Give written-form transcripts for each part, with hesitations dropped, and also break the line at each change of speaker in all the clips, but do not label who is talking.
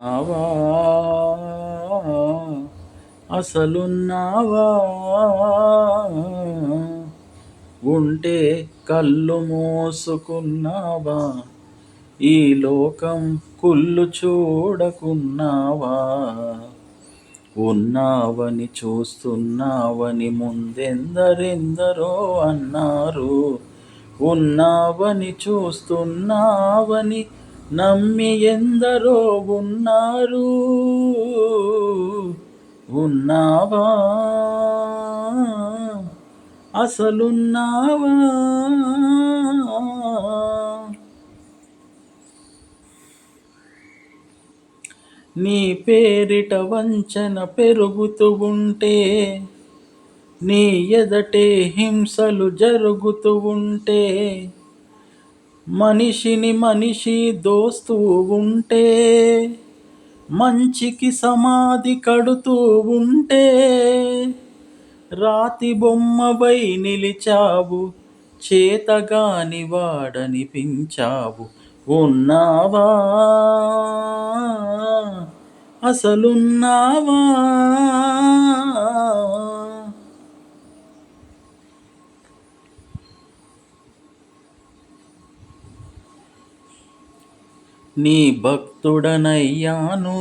ఆవా అసలున్నావా ఉంటే కళ్ళు మూసుకున్నావా ఈ లోకం కుళ్ళు చూడకున్నావా ఉన్నావని చూస్తున్నావని ముందెందరెందరో అన్నారు ఉన్నావని చూస్తున్నావని నమ్మి ఎందరో ఉన్నారు ఉన్నావా అసలున్నావా నీ పేరిట వంచన పెరుగుతూ ఉంటే నీ ఎదటే హింసలు జరుగుతూ ఉంటే మనిషిని మనిషి దోస్తూ ఉంటే మంచికి సమాధి కడుతూ ఉంటే రాతి బొమ్మవై నిలిచావు చేతగాని వాడనిపించావు ఉన్నావా అసలున్నావా నీ భక్తుడనయ్యాను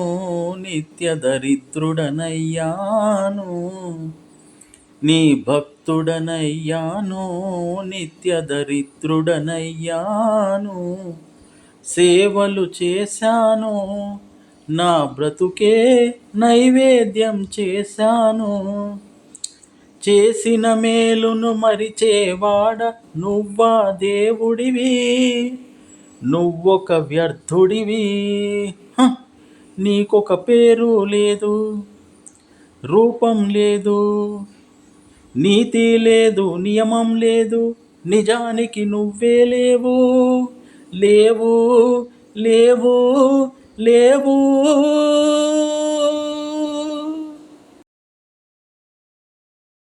నిత్య దరిద్రుడనయ్యాను నీ భక్తుడనయ్యాను నిత్య దరిద్రుడనయ్యాను సేవలు చేశాను నా బ్రతుకే నైవేద్యం చేశాను చేసిన మేలును మరిచేవాడ నువ్వా దేవుడివి నువ్వొక వ్యర్థుడివి నీకొక పేరు లేదు రూపం లేదు నీతి లేదు నియమం లేదు నిజానికి నువ్వే లేవు లేవు లేవు లేవు